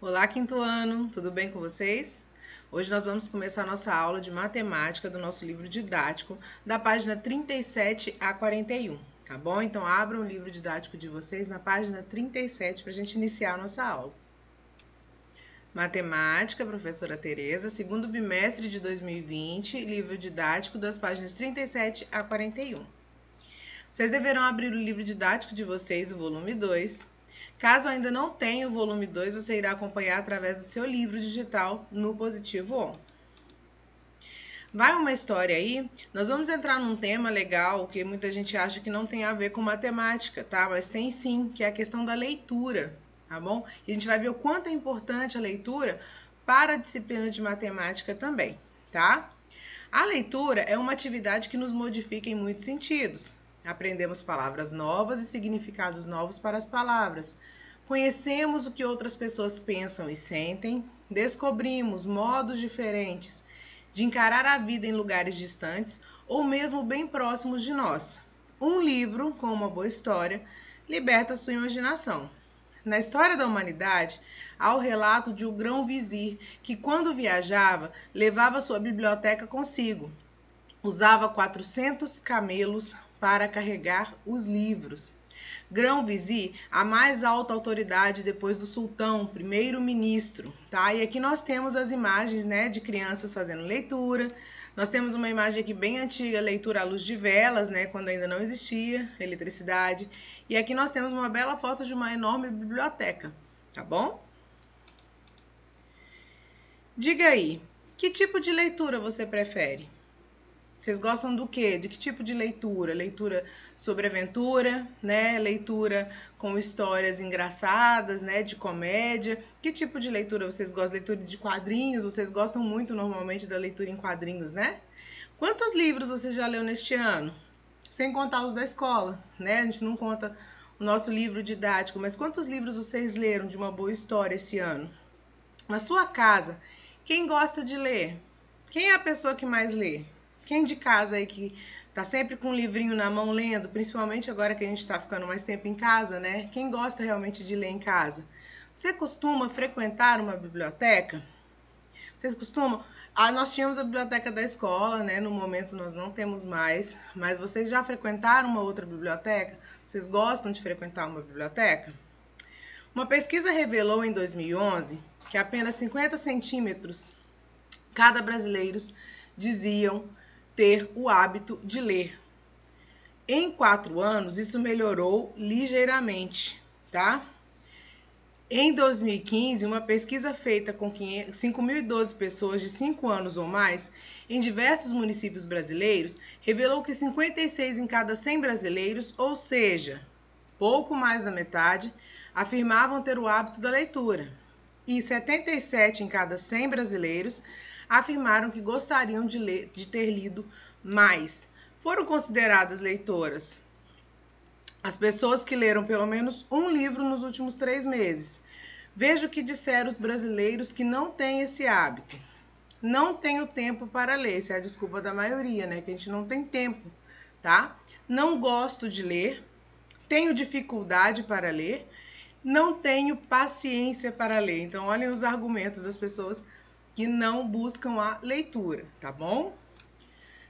Olá, quinto ano, tudo bem com vocês? Hoje nós vamos começar a nossa aula de matemática do nosso livro didático, da página 37 a 41, tá bom? Então, abram o livro didático de vocês na página 37 para a gente iniciar a nossa aula. Matemática, professora Tereza, segundo bimestre de 2020, livro didático das páginas 37 a 41. Vocês deverão abrir o livro didático de vocês, o volume 2. Caso ainda não tenha o volume 2, você irá acompanhar através do seu livro digital no Positivo On. Vai uma história aí, nós vamos entrar num tema legal que muita gente acha que não tem a ver com matemática, tá? Mas tem sim, que é a questão da leitura, tá bom? E a gente vai ver o quanto é importante a leitura para a disciplina de matemática também, tá? A leitura é uma atividade que nos modifica em muitos sentidos. Aprendemos palavras novas e significados novos para as palavras. Conhecemos o que outras pessoas pensam e sentem. Descobrimos modos diferentes de encarar a vida em lugares distantes ou mesmo bem próximos de nós. Um livro, com uma boa história, liberta sua imaginação. Na história da humanidade, há o relato de um grão-vizir que, quando viajava, levava sua biblioteca consigo. Usava 400 camelos para carregar os livros. Grão-vizir, a mais alta autoridade depois do sultão, primeiro-ministro, tá? E aqui nós temos as imagens, né, de crianças fazendo leitura. Nós temos uma imagem aqui bem antiga, leitura à luz de velas, né, quando ainda não existia eletricidade. E aqui nós temos uma bela foto de uma enorme biblioteca, tá bom? Diga aí, que tipo de leitura você prefere? Vocês gostam do quê? De que tipo de leitura? Leitura sobre aventura, né? Leitura com histórias engraçadas, né? De comédia. Que tipo de leitura vocês gostam? Leitura de quadrinhos? Vocês gostam muito normalmente da leitura em quadrinhos, né? Quantos livros você já leu neste ano? Sem contar os da escola, né? A gente não conta o nosso livro didático, mas quantos livros vocês leram de uma boa história esse ano? Na sua casa, quem gosta de ler? Quem é a pessoa que mais lê? Quem de casa aí que tá sempre com um livrinho na mão lendo, principalmente agora que a gente tá ficando mais tempo em casa, né? Quem gosta realmente de ler em casa? Você costuma frequentar uma biblioteca? Vocês costumam? Nós tínhamos a biblioteca da escola, né? No momento nós não temos mais, mas vocês já frequentaram uma outra biblioteca? Vocês gostam de frequentar uma biblioteca? Uma pesquisa revelou em 2011 que apenas 50 centímetros cada brasileiro diziam ter o hábito de ler. Em 4 anos, isso melhorou ligeiramente, tá? Em 2015, uma pesquisa feita com 5.012 pessoas de 5 anos ou mais, em diversos municípios brasileiros, revelou que 56 em cada 100 brasileiros, ou seja, pouco mais da metade, afirmavam ter o hábito da leitura. E 77 em cada 100 brasileiros afirmaram que gostariam de ter lido mais. Foram consideradas leitoras as pessoas que leram pelo menos um livro nos últimos 3 meses. Veja o que disseram os brasileiros que não têm esse hábito. Não tenho tempo para ler, essa é a desculpa da maioria, né? Que a gente não tem tempo, tá? Não gosto de ler, tenho dificuldade para ler, não tenho paciência para ler. Então, olhem os argumentos das pessoas que não buscam a leitura, tá bom?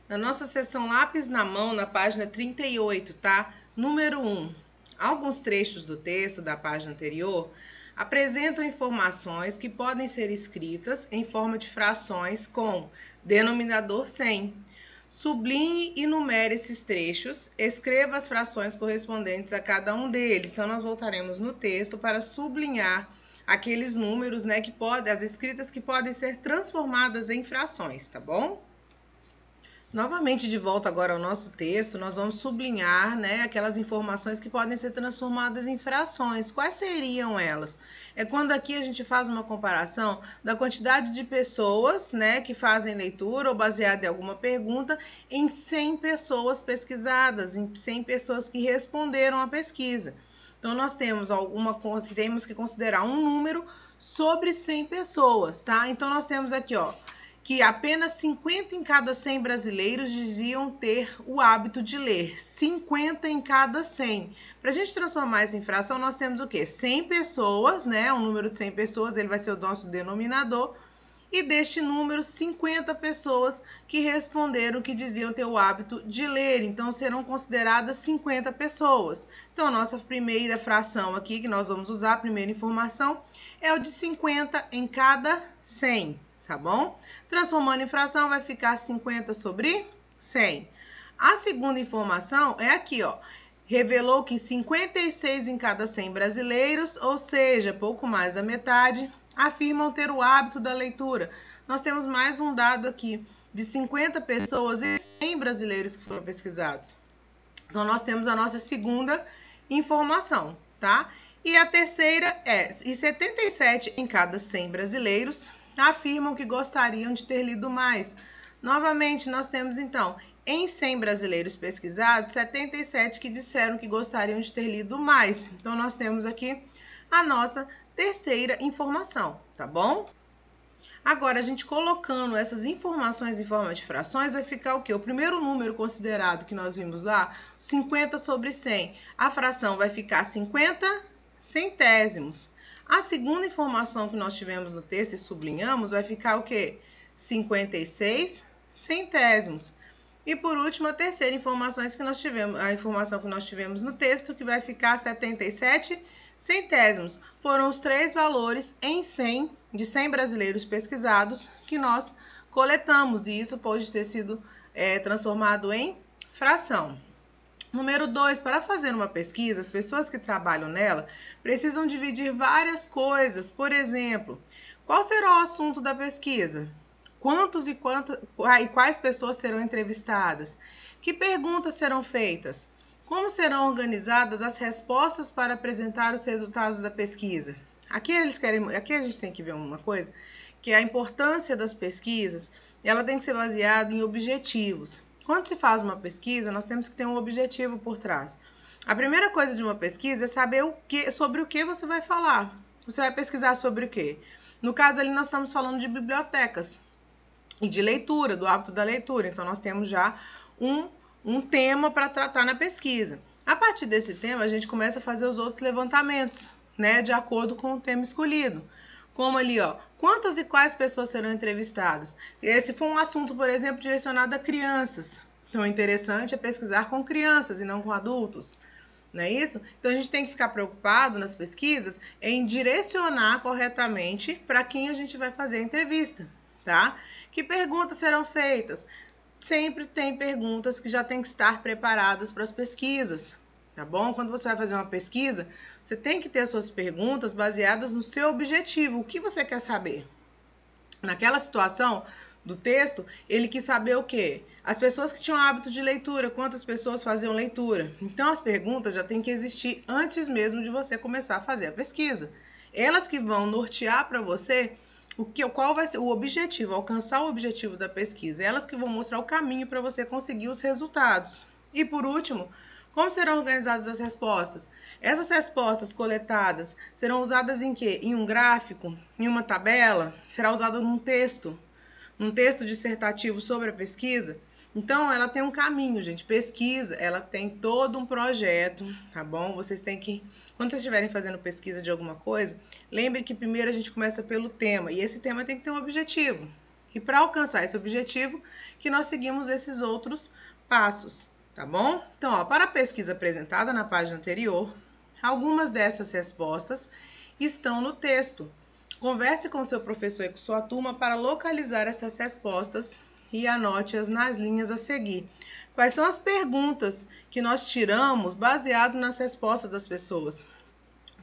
Na nossa seção lápis na mão, na página 38, tá? Número 1. Alguns trechos do texto da página anterior apresentam informações que podem ser escritas em forma de frações com denominador 100. Sublinhe e numere esses trechos, escreva as frações correspondentes a cada um deles. Então, nós voltaremos no texto para sublinhar aqueles números, né, as escritas que podem ser transformadas em frações, tá bom? Novamente, de volta agora ao nosso texto, nós vamos sublinhar, né, aquelas informações que podem ser transformadas em frações. Quais seriam elas? É quando aqui a gente faz uma comparação da quantidade de pessoas, né, que fazem leitura ou baseada em alguma pergunta em 100 pessoas pesquisadas, em 100 pessoas que responderam a pesquisa. Então, nós temos temos que considerar um número sobre 100 pessoas, tá? Então, nós temos aqui, ó, que apenas 50 em cada 100 brasileiros diziam ter o hábito de ler. 50 em cada 100. Para a gente transformar isso em fração, nós temos o quê? 100 pessoas, né? Um número de 100 pessoas, ele vai ser o nosso denominador. E deste número, 50 pessoas que responderam que diziam ter o hábito de ler. Então, serão consideradas 50 pessoas. Então, a nossa primeira fração aqui, que nós vamos usar, a primeira informação, é o de 50 em cada 100, tá bom? Transformando em fração, vai ficar 50 sobre 100. A segunda informação é aqui, ó. Revelou que 56 em cada 100 brasileiros, ou seja, pouco mais da metade, afirmam ter o hábito da leitura. Nós temos mais um dado aqui de 50 pessoas e 100 brasileiros que foram pesquisados. Então, nós temos a nossa segunda informação, tá? E a terceira é, e 77 em cada 100 brasileiros afirmam que gostariam de ter lido mais. Novamente, nós temos, então, em 100 brasileiros pesquisados, 77 que disseram que gostariam de ter lido mais. Então, nós temos aqui a nossa terceira informação, tá bom? Agora, a gente colocando essas informações em forma de frações, vai ficar o quê? O primeiro número considerado que nós vimos lá, 50 sobre 100. A fração vai ficar 50 centésimos. A segunda informação que nós tivemos no texto e sublinhamos vai ficar o quê? 56 centésimos. E por último, a terceira informação que nós tivemos no texto, que vai ficar 77 centésimos. Foram os três valores em 100, de 100 brasileiros pesquisados, que nós coletamos, e isso pode ter sido transformado em fração. Número 2, para fazer uma pesquisa, as pessoas que trabalham nela precisam dividir várias coisas. Por exemplo, qual será o assunto da pesquisa? Quantos e quais pessoas serão entrevistadas? Que perguntas serão feitas? Como serão organizadas as respostas para apresentar os resultados da pesquisa? Aqui a gente tem que ver uma coisa, que é a importância das pesquisas, ela tem que ser baseada em objetivos. Quando se faz uma pesquisa, nós temos que ter um objetivo por trás. A primeira coisa de uma pesquisa é saber sobre o que você vai falar. Você vai pesquisar sobre o quê? No caso ali, nós estamos falando de bibliotecas e de leitura, do hábito da leitura. Então, nós temos já um tema para tratar na pesquisa. A partir desse tema, a gente começa a fazer os outros levantamentos, né, de acordo com o tema escolhido. Como ali, ó, quantas e quais pessoas serão entrevistadas? Esse foi um assunto, por exemplo, direcionado a crianças. Então, o interessante é pesquisar com crianças e não com adultos. Não é isso? Então, a gente tem que ficar preocupado nas pesquisas em direcionar corretamente para quem a gente vai fazer a entrevista, tá? Que perguntas serão feitas? Sempre tem perguntas que já têm que estar preparadas para as pesquisas, tá bom? Quando você vai fazer uma pesquisa, você tem que ter as suas perguntas baseadas no seu objetivo. O que você quer saber? Naquela situação do texto, ele quis saber o quê? As pessoas que tinham hábito de leitura, quantas pessoas faziam leitura. Então, as perguntas já têm que existir antes mesmo de você começar a fazer a pesquisa. Elas que vão nortear para você qual vai ser o objetivo, alcançar o objetivo da pesquisa. Elas que vão mostrar o caminho para você conseguir os resultados. E por último, como serão organizadas as respostas? Essas respostas coletadas serão usadas em quê? Em um gráfico? Em uma tabela? Será usada num texto dissertativo sobre a pesquisa? Então, ela tem um caminho, gente. Pesquisa, ela tem todo um projeto, tá bom? Vocês têm que, quando vocês estiverem fazendo pesquisa de alguma coisa, lembre que primeiro a gente começa pelo tema, e esse tema tem que ter um objetivo. E para alcançar esse objetivo, que nós seguimos esses outros passos, tá bom? Então, ó, para a pesquisa apresentada na página anterior, algumas dessas respostas estão no texto. Converse com seu professor e com sua turma para localizar essas respostas e anote-as nas linhas a seguir. Quais são as perguntas que nós tiramos baseado nas respostas das pessoas?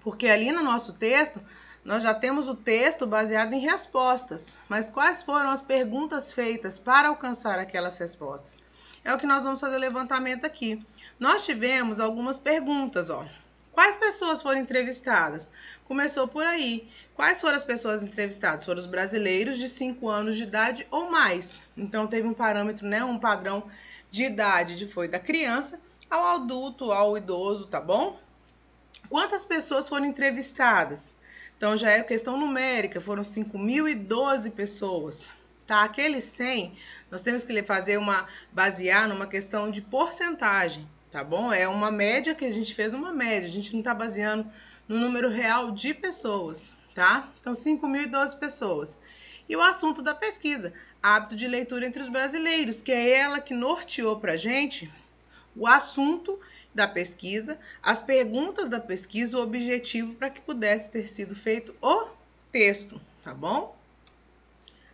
Porque ali no nosso texto, nós já temos o texto baseado em respostas. Mas quais foram as perguntas feitas para alcançar aquelas respostas? É o que nós vamos fazer levantamento aqui. Nós tivemos algumas perguntas, ó. Quais pessoas foram entrevistadas? Começou por aí. Quais foram as pessoas entrevistadas? Foram os brasileiros de 5 anos de idade ou mais. Então, teve um parâmetro, né, um padrão de idade, foi da criança ao adulto, ao idoso, tá bom? Quantas pessoas foram entrevistadas? Então, já é questão numérica, foram 5.012 pessoas. tá? Aqueles 100, nós temos que basear numa questão de porcentagem, tá bom? É uma média que a gente fez, uma média, a gente não tá baseando no número real de pessoas, tá? Então, 5.012 pessoas. E o assunto da pesquisa, hábito de leitura entre os brasileiros, que é ela que norteou pra gente o assunto da pesquisa, as perguntas da pesquisa, o objetivo para que pudesse ter sido feito o texto, tá bom?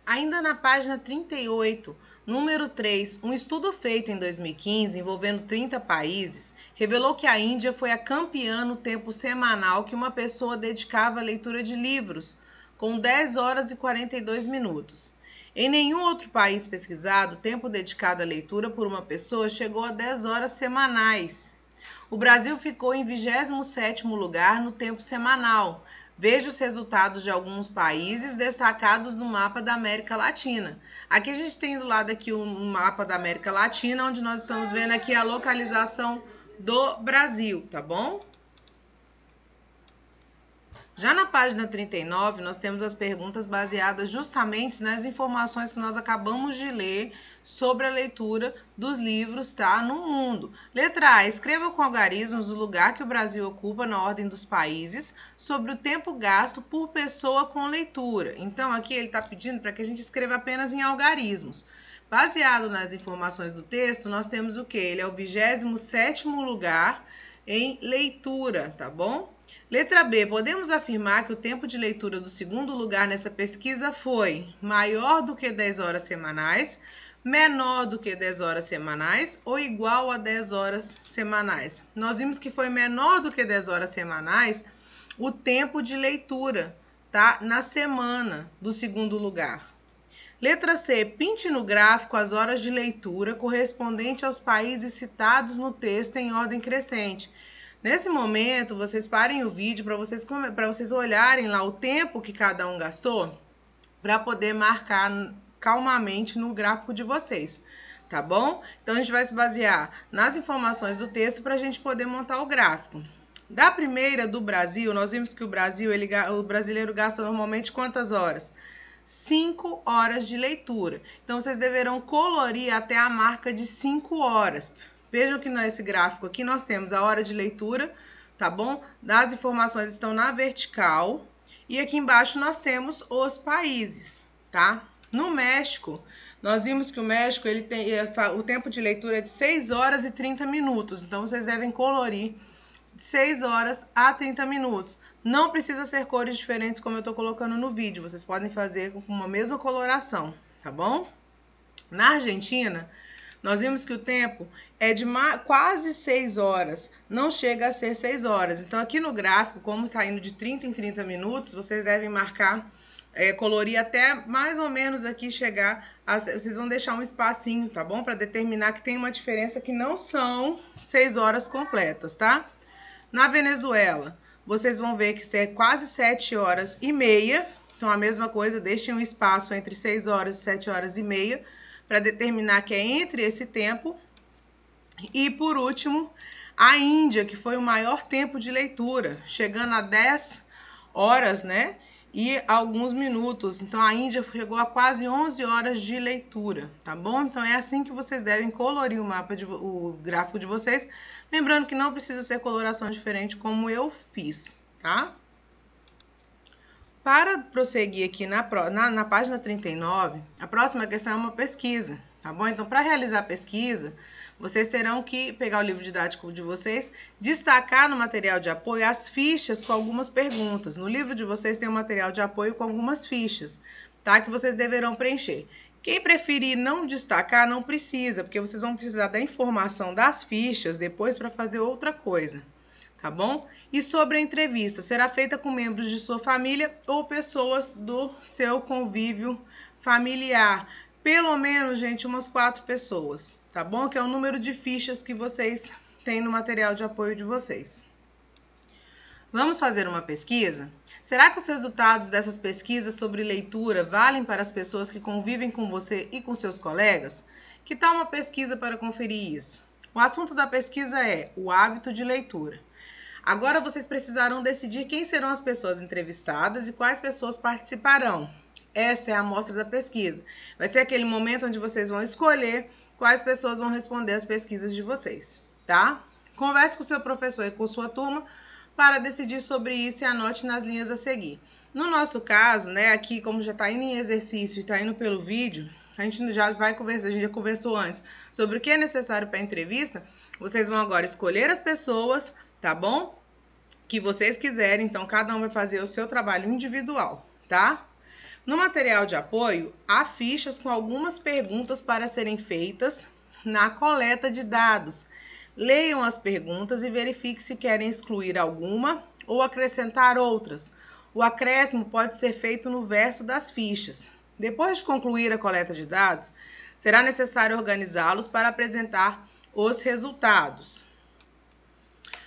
Ainda na página 38, número 3, um estudo feito em 2015 envolvendo 30 países revelou que a Índia foi a campeã no tempo semanal que uma pessoa dedicava à leitura de livros, com 10 horas e 42 minutos. Em nenhum outro país pesquisado, o tempo dedicado à leitura por uma pessoa chegou a 10 horas semanais. O Brasil ficou em 27º lugar no tempo semanal. Veja os resultados de alguns países destacados no mapa da América Latina. Aqui a gente tem do lado aqui um mapa da América Latina, onde nós estamos vendo aqui a localização do Brasil, tá bom? Já na página 39, nós temos as perguntas baseadas justamente nas informações que nós acabamos de ler sobre a leitura dos livros, tá? No mundo. Letra A. Escreva com algarismos o lugar que o Brasil ocupa na ordem dos países sobre o tempo gasto por pessoa com leitura. Então, aqui ele está pedindo para que a gente escreva apenas em algarismos. Baseado nas informações do texto, nós temos o quê? Ele é o 27º lugar em leitura, tá bom? Letra B, podemos afirmar que o tempo de leitura do segundo lugar nessa pesquisa foi maior do que 10 horas semanais, menor do que 10 horas semanais ou igual a 10 horas semanais? Nós vimos que foi menor do que 10 horas semanais o tempo de leitura, tá? Na semana do segundo lugar. Letra C, pinte no gráfico as horas de leitura correspondente aos países citados no texto em ordem crescente. Nesse momento, vocês parem o vídeo para vocês olharem lá o tempo que cada um gastou para poder marcar calmamente no gráfico de vocês, tá bom? Então, a gente vai se basear nas informações do texto para a gente poder montar o gráfico. Da primeira, do Brasil, nós vimos que o brasileiro gasta normalmente quantas horas? 5 horas de leitura. Então, vocês deverão colorir até a marca de 5 horas. Vejam que nesse gráfico aqui nós temos a hora de leitura, tá bom? As informações estão na vertical e aqui embaixo nós temos os países, tá? No México, nós vimos que o México ele tem o tempo de leitura é de 6 horas e 30 minutos. Então, vocês devem colorir de 6 horas a 30 minutos. Não precisa ser cores diferentes como eu estou colocando no vídeo. Vocês podem fazer com uma mesma coloração, tá bom? Na Argentina, nós vimos que o tempo é de quase 6 horas, não chega a ser 6 horas. Então, aqui no gráfico, como está indo de 30 em 30 minutos, vocês devem marcar, colorir até mais ou menos aqui chegar, vocês vão deixar um espacinho, tá bom? Para determinar que tem uma diferença que não são 6 horas completas, tá? Na Venezuela, vocês vão ver que é quase 7 horas e meia. Então, a mesma coisa, deixem um espaço entre 6 horas e 7 horas e meia, para determinar que é entre esse tempo. E, por último, a Índia, que foi o maior tempo de leitura, chegando a 10 horas, né? E alguns minutos. Então, a Índia chegou a quase 11 horas de leitura, tá bom? Então, é assim que vocês devem colorir o gráfico de vocês. Lembrando que não precisa ser coloração diferente, como eu fiz, tá? Para prosseguir aqui na página 39, a próxima questão é uma pesquisa, tá bom? Então, para realizar a pesquisa, vocês terão que pegar o livro didático de vocês, destacar no material de apoio as fichas com algumas perguntas. No livro de vocês tem um material de apoio com algumas fichas, tá? Que vocês deverão preencher. Quem preferir não destacar, não precisa, porque vocês vão precisar da informação das fichas depois para fazer outra coisa. Tá bom? E sobre a entrevista, será feita com membros de sua família ou pessoas do seu convívio familiar. Pelo menos, gente, umas 4 pessoas, tá bom? Que é o número de fichas que vocês têm no material de apoio de vocês. Vamos fazer uma pesquisa? Será que os resultados dessas pesquisas sobre leitura valem para as pessoas que convivem com você e com seus colegas? Que tal uma pesquisa para conferir isso? O assunto da pesquisa é o hábito de leitura. Agora vocês precisarão decidir quem serão as pessoas entrevistadas e quais pessoas participarão. Essa é a amostra da pesquisa. Vai ser aquele momento onde vocês vão escolher quais pessoas vão responder as pesquisas de vocês, tá? Converse com o seu professor e com sua turma para decidir sobre isso e anote nas linhas a seguir. No nosso caso, né, aqui como já está indo em exercício e está indo pelo vídeo, a gente já vai conversar, a gente já conversou antes sobre o que é necessário para a entrevista. Vocês vão agora escolher as pessoas, tá bom? Que vocês quiserem, então cada um vai fazer o seu trabalho individual, tá? No material de apoio, há fichas com algumas perguntas para serem feitas na coleta de dados. Leiam as perguntas e verifique se querem excluir alguma ou acrescentar outras. O acréscimo pode ser feito no verso das fichas. Depois de concluir a coleta de dados, será necessário organizá-los para apresentar os resultados.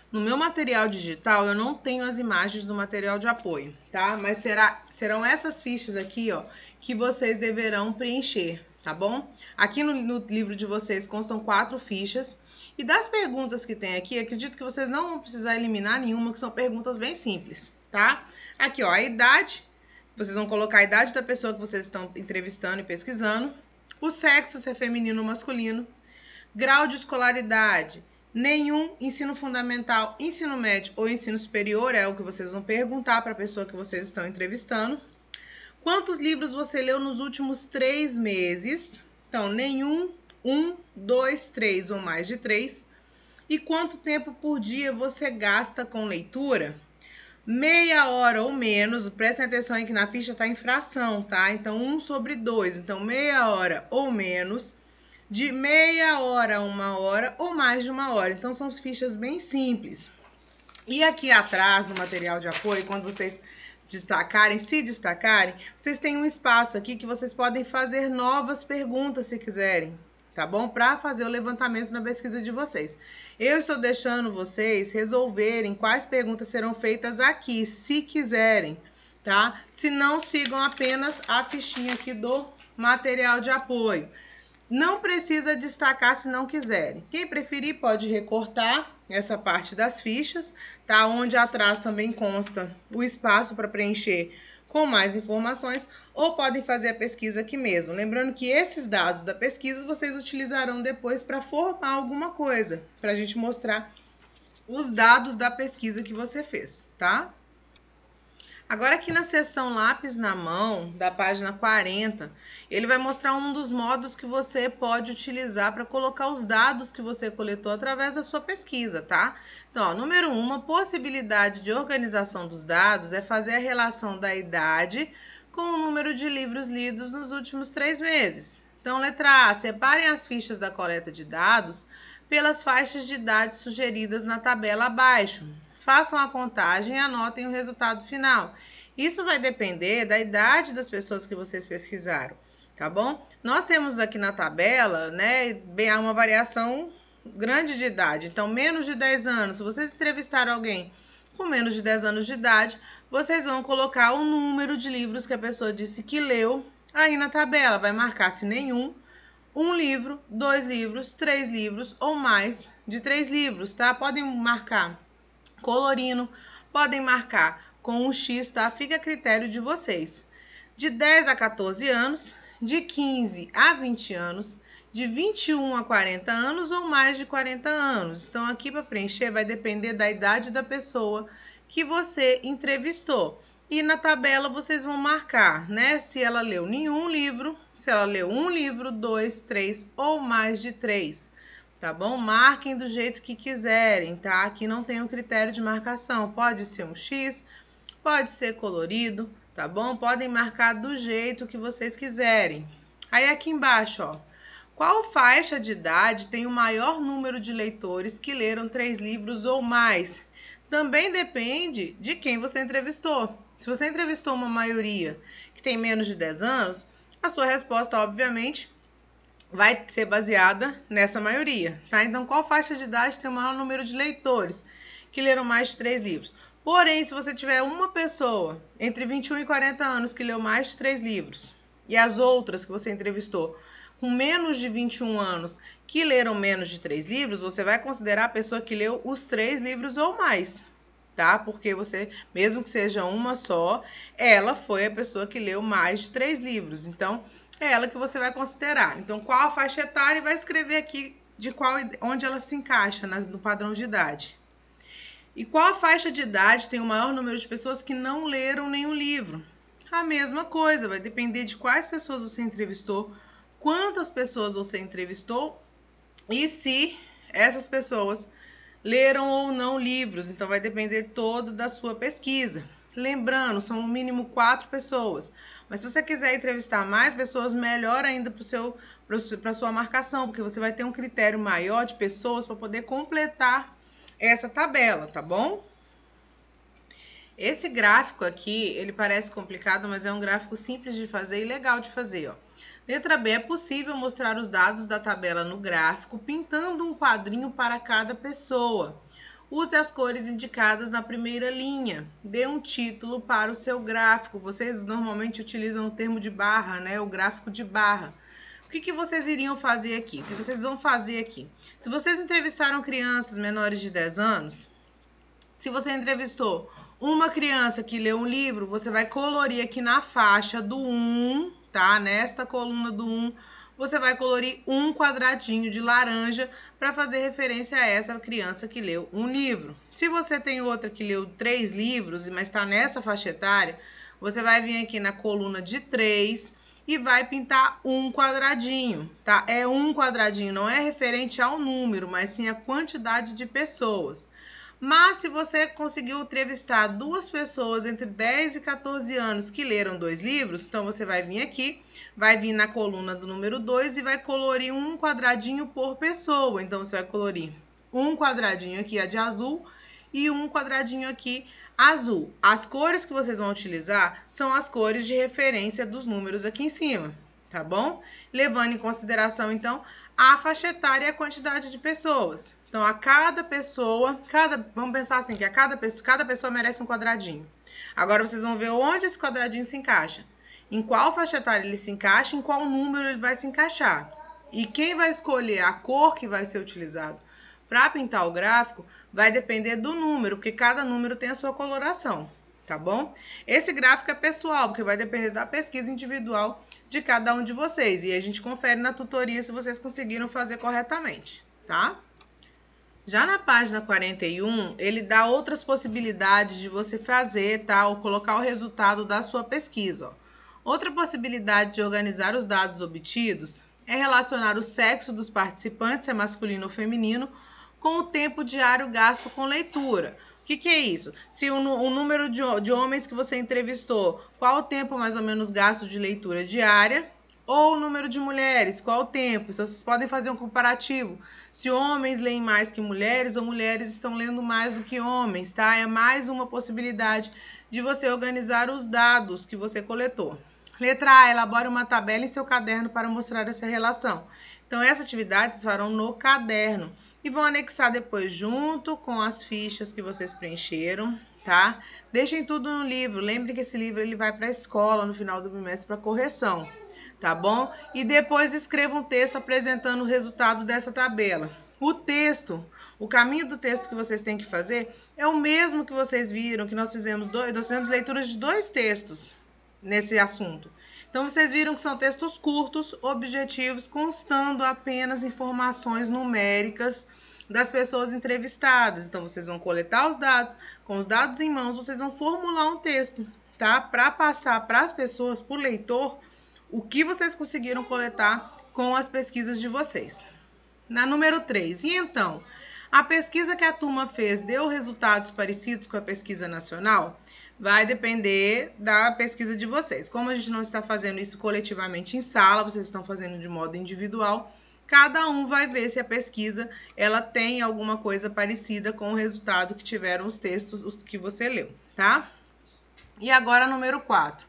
No meu material digital, eu não tenho as imagens do material de apoio, tá? Mas serão essas fichas aqui, ó, que vocês deverão preencher, tá bom? Aqui no livro de vocês constam 4 fichas. E das perguntas que tem aqui, acredito que vocês não vão precisar eliminar nenhuma, que são perguntas bem simples, tá? Aqui, ó, a idade. Vocês vão colocar a idade da pessoa que vocês estão entrevistando e pesquisando. O sexo, se é feminino ou masculino. Grau de escolaridade. Nenhum, ensino fundamental, ensino médio ou ensino superior é o que vocês vão perguntar para a pessoa que vocês estão entrevistando. Quantos livros você leu nos últimos 3 meses? Então, nenhum, 1, 2, 3 ou mais de 3. E quanto tempo por dia você gasta com leitura? Meia hora ou menos, prestem atenção aí que na ficha está em fração, tá? Então, 1/2. Então, meia hora ou menos. De meia hora a 1 hora ou mais de 1 hora. Então, são fichas bem simples. E aqui atrás, no material de apoio, quando vocês se destacarem, vocês têm um espaço aqui que vocês podem fazer novas perguntas se quiserem, tá bom? Para fazer o levantamento na pesquisa de vocês. Eu estou deixando vocês resolverem quais perguntas serão feitas aqui, se quiserem, tá? Se não, sigam apenas a fichinha aqui do material de apoio. Não precisa destacar se não quiserem. Quem preferir pode recortar essa parte das fichas, tá? Onde atrás também consta o espaço para preencher com mais informações, ou podem fazer a pesquisa aqui mesmo. Lembrando que esses dados da pesquisa vocês utilizarão depois para formar alguma coisa, para a gente mostrar os dados da pesquisa que você fez, tá? Agora aqui na seção lápis na mão, da página 40, ele vai mostrar um dos modos que você pode utilizar para colocar os dados que você coletou através da sua pesquisa, tá? Então, ó, número 1, uma possibilidade de organização dos dados é fazer a relação da idade com o número de livros lidos nos últimos 3 meses. Então, letra A, separem as fichas da coleta de dados pelas faixas de idade sugeridas na tabela abaixo. Façam a contagem e anotem o resultado final. Isso vai depender da idade das pessoas que vocês pesquisaram, tá bom? Nós temos aqui na tabela, né, bem, uma variação grande de idade. Então, menos de 10 anos, se vocês entrevistaram alguém com menos de 10 anos de idade, vocês vão colocar o número de livros que a pessoa disse que leu aí na tabela. Vai marcar se nenhum, 1 livro, 2 livros, 3 livros ou mais de 3 livros, tá? Podem marcar colorindo, podem marcar com um X, tá? Fica a critério de vocês. De 10 a 14 anos, de 15 a 20 anos, de 21 a 40 anos ou mais de 40 anos. Então, aqui para preencher vai depender da idade da pessoa que você entrevistou. E na tabela vocês vão marcar, né? Se ela leu nenhum livro, se ela leu 1 livro, 2, 3 ou mais de 3. Tá bom? Marquem do jeito que quiserem, tá? Aqui não tem um critério de marcação. Pode ser um X, pode ser colorido, tá bom? Podem marcar do jeito que vocês quiserem. Aí aqui embaixo, ó. Qual faixa de idade tem o maior número de leitores que leram 3 livros ou mais? Também depende de quem você entrevistou. Se você entrevistou uma maioria que tem menos de 10 anos, a sua resposta, obviamente, vai ser baseada nessa maioria, tá? Então, qual faixa de idade tem o maior número de leitores que leram mais de 3 livros? Porém, se você tiver uma pessoa entre 21 e 40 anos que leu mais de 3 livros e as outras que você entrevistou com menos de 21 anos que leram menos de 3 livros, você vai considerar a pessoa que leu os 3 livros ou mais, tá? Porque você, mesmo que seja uma só, ela foi a pessoa que leu mais de 3 livros. Então, é ela que você vai considerar. Então, qual a faixa etária? E vai escrever aqui onde ela se encaixa no padrão de idade. E qual a faixa de idade tem o maior número de pessoas que não leram nenhum livro? A mesma coisa, vai depender de quais pessoas você entrevistou, quantas pessoas você entrevistou e se essas pessoas leram ou não livros. Então, vai depender todo da sua pesquisa. Lembrando, são no mínimo 4 pessoas. Mas se você quiser entrevistar mais pessoas, melhor ainda para a sua marcação, porque você vai ter um critério maior de pessoas para poder completar essa tabela, tá bom? Esse gráfico aqui, ele parece complicado, mas é um gráfico simples de fazer e legal de fazer, ó. Letra B, é possível mostrar os dados da tabela no gráfico, pintando um quadrinho para cada pessoa. Use as cores indicadas na primeira linha. Dê um título para o seu gráfico. Vocês normalmente utilizam o termo de barra, né? O gráfico de barra. O que vocês iriam fazer aqui? O que vocês vão fazer aqui? Se vocês entrevistaram crianças menores de 10 anos, se você entrevistou uma criança que leu um livro, você vai colorir aqui na faixa do 1, tá? Nesta coluna do 1, você vai colorir um quadradinho de laranja para fazer referência a essa criança que leu um livro. Se você tem outra que leu 3 livros, mas está nessa faixa etária, você vai vir aqui na coluna de 3 e vai pintar um quadradinho, tá? É um quadradinho, não é referente ao número, mas sim a quantidade de pessoas. Mas se você conseguiu entrevistar 2 pessoas entre 10 e 14 anos que leram 2 livros, então você vai vir aqui, vai vir na coluna do número 2 e vai colorir um quadradinho por pessoa. Então você vai colorir um quadradinho aqui de azul e um quadradinho aqui azul. As cores que vocês vão utilizar são as cores de referência dos números aqui em cima, tá bom? Levando em consideração, então, a faixa etária e a quantidade de pessoas. Então, a cada pessoa, vamos pensar assim, que cada pessoa merece um quadradinho. Agora, vocês vão ver onde esse quadradinho se encaixa. Em qual faixa etária ele se encaixa, em qual número ele vai se encaixar. E quem vai escolher a cor que vai ser utilizado para pintar o gráfico vai depender do número, porque cada número tem a sua coloração, tá bom? Esse gráfico é pessoal, porque vai depender da pesquisa individual de cada um de vocês. E a gente confere na tutoria se vocês conseguiram fazer corretamente, tá? Já na página 41, ele dá outras possibilidades de você fazer, tá? Ou colocar o resultado da sua pesquisa, ó. Outra possibilidade de organizar os dados obtidos é relacionar o sexo dos participantes, se é masculino ou feminino, com o tempo diário gasto com leitura. O que é isso? Se o número de homens que você entrevistou, qual o tempo mais ou menos gasto de leitura diária? Ou o número de mulheres, qual o tempo? Então, vocês podem fazer um comparativo. Se homens leem mais que mulheres ou mulheres estão lendo mais do que homens, tá? É mais uma possibilidade de você organizar os dados que você coletou. Letra A, elabore uma tabela em seu caderno para mostrar essa relação. Então, essa atividade vocês farão no caderno e vão anexar depois junto com as fichas que vocês preencheram, tá? Deixem tudo no livro. Lembre que esse livro ele vai para a escola no final do bimestre para correção, tá bom? E depois escreva um texto apresentando o resultado dessa tabela. O texto, o caminho do texto que vocês têm que fazer é o mesmo que vocês viram, que nós fizemos leituras de 2 textos nesse assunto. Então, vocês viram que são textos curtos, objetivos, constando apenas informações numéricas das pessoas entrevistadas. Então, vocês vão coletar os dados, com os dados em mãos, vocês vão formular um texto, tá? Para passar para as pessoas, para o leitor, o que vocês conseguiram coletar com as pesquisas de vocês. Na número 3, e então, a pesquisa que a turma fez deu resultados parecidos com a pesquisa nacional? Vai depender da pesquisa de vocês. Como a gente não está fazendo isso coletivamente em sala, vocês estão fazendo de modo individual, cada um vai ver se a pesquisa ela tem alguma coisa parecida com o resultado que tiveram os textos os que você leu, tá? E agora, número 4.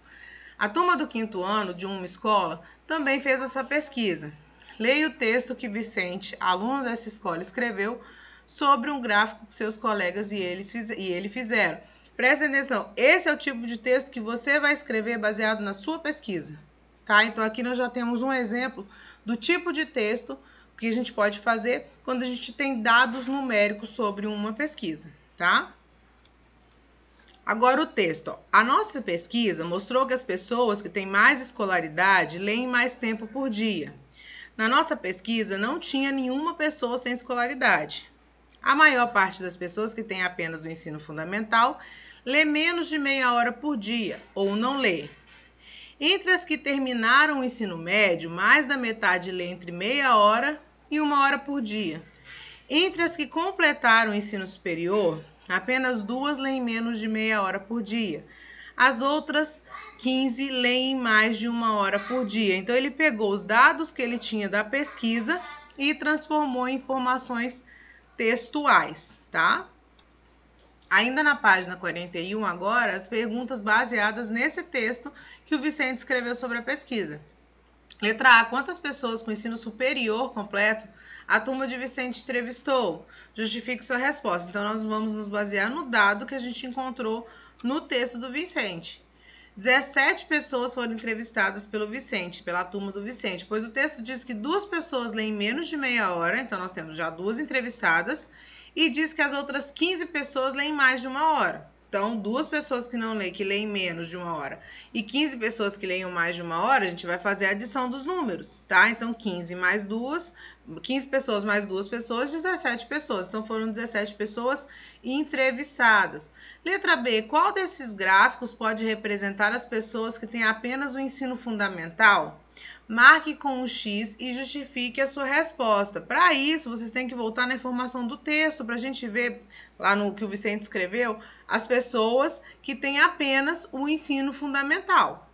A turma do 5º ano de uma escola também fez essa pesquisa. Leia o texto que Vicente, aluno dessa escola, escreveu sobre um gráfico que seus colegas e ele fizeram. Prestem atenção, esse é o tipo de texto que você vai escrever baseado na sua pesquisa, tá? Então, aqui nós já temos um exemplo do tipo de texto que a gente pode fazer quando a gente tem dados numéricos sobre uma pesquisa, tá? Agora o texto, ó. A nossa pesquisa mostrou que as pessoas que têm mais escolaridade leem mais tempo por dia. Na nossa pesquisa não tinha nenhuma pessoa sem escolaridade. A maior parte das pessoas que têm apenas do ensino fundamental lê menos de meia hora por dia ou não lê. Entre as que terminaram o ensino médio, mais da metade lê entre meia hora e uma hora por dia. Entre as que completaram o ensino superior, apenas 2 leem menos de meia hora por dia. As outras 15 leem mais de uma hora por dia. Então, ele pegou os dados que ele tinha da pesquisa e transformou em informações textuais, tá? Ainda na página 41, agora, as perguntas baseadas nesse texto que o Vicente escreveu sobre a pesquisa. Letra A. Quantas pessoas com ensino superior completo a turma de Vicente entrevistou? Justifique sua resposta. Então, nós vamos nos basear no dado que a gente encontrou no texto do Vicente. 17 pessoas foram entrevistadas pelo Vicente, pela turma do Vicente, pois o texto diz que 2 pessoas leem menos de meia hora, então nós temos já 2 entrevistadas, e diz que as outras 15 pessoas leem mais de uma hora. Então, 2 pessoas que não leem, que leem menos de uma hora, e 15 pessoas que leem mais de uma hora, a gente vai fazer a adição dos números, tá? Então, 15 mais 2, 15 pessoas mais 2 pessoas, 17 pessoas. Então, foram 17 pessoas entrevistadas. Letra B. Qual desses gráficos pode representar as pessoas que têm apenas o ensino fundamental? Marque com um X e justifique a sua resposta. Para isso, vocês têm que voltar na informação do texto para a gente ver, lá no que o Vicente escreveu, as pessoas que têm apenas o ensino fundamental.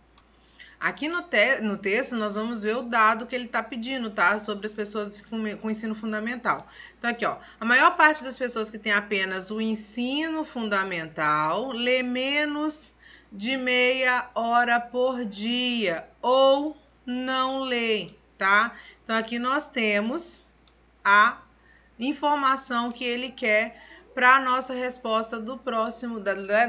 Aqui no texto, nós vamos ver o dado que ele está pedindo, tá? Sobre as pessoas com ensino fundamental. Então, aqui, ó, a maior parte das pessoas que têm apenas o ensino fundamental lê menos de meia hora por dia ou não lê, tá? Então, aqui nós temos a informação que ele quer para a nossa resposta do próximo,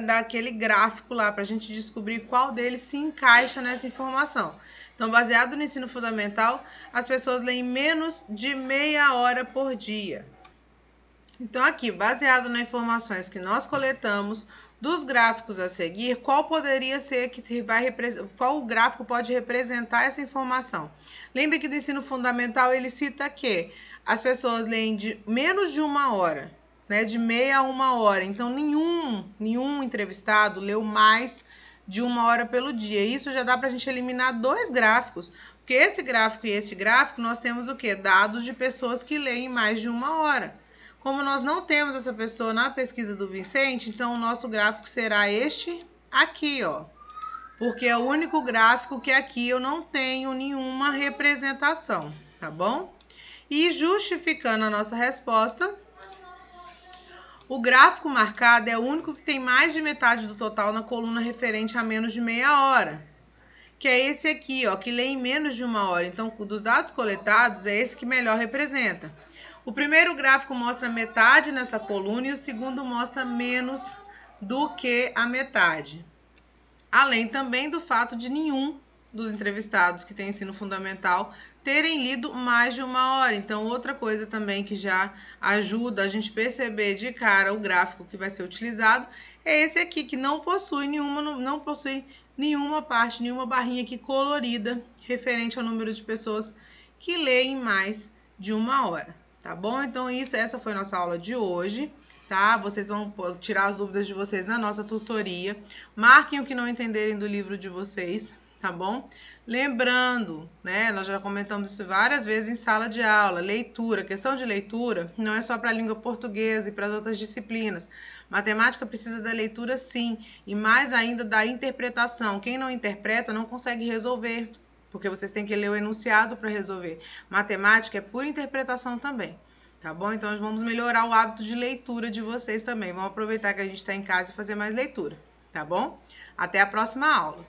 daquele gráfico lá, para a gente descobrir qual deles se encaixa nessa informação. Então, baseado no ensino fundamental, as pessoas leem menos de meia hora por dia. Então, aqui, baseado nas informações que nós coletamos dos gráficos a seguir, qual poderia ser qual gráfico pode representar essa informação? Lembre que do ensino fundamental ele cita que as pessoas leem de menos de uma hora, né, de meia a uma hora. Então, nenhum entrevistado leu mais de uma hora pelo dia. Isso já dá para a gente eliminar 2 gráficos, porque esse gráfico e esse gráfico nós temos o quê? Dados de pessoas que leem mais de uma hora. Como nós não temos essa pessoa na pesquisa do Vicente, então o nosso gráfico será este aqui, ó. Porque é o único gráfico que aqui eu não tenho nenhuma representação, tá bom? E justificando a nossa resposta, o gráfico marcado é o único que tem mais de metade do total na coluna referente a menos de meia hora, que é esse aqui, ó, que lê em menos de uma hora. Então, dos dados coletados, é esse que melhor representa. O primeiro gráfico mostra metade nessa coluna e o segundo mostra menos do que a metade. Além também do fato de nenhum dos entrevistados que tem ensino fundamental terem lido mais de uma hora. Então, outra coisa também que já ajuda a gente perceber de cara o gráfico que vai ser utilizado é esse aqui, que não possui nenhuma parte, nenhuma barrinha aqui colorida referente ao número de pessoas que leem mais de uma hora. Tá bom? Então, essa foi a nossa aula de hoje, tá? Vocês vão tirar as dúvidas de vocês na nossa tutoria. Marquem o que não entenderem do livro de vocês, tá bom? Lembrando, né? Nós já comentamos isso várias vezes em sala de aula. Leitura, questão de leitura não é só para a língua portuguesa e para as outras disciplinas. Matemática precisa da leitura, sim, e mais ainda da interpretação. Quem não interpreta não consegue resolver, porque vocês têm que ler o enunciado para resolver. Matemática é por interpretação também, tá bom? Então, nós vamos melhorar o hábito de leitura de vocês também. Vamos aproveitar que a gente está em casa e fazer mais leitura, tá bom? Até a próxima aula.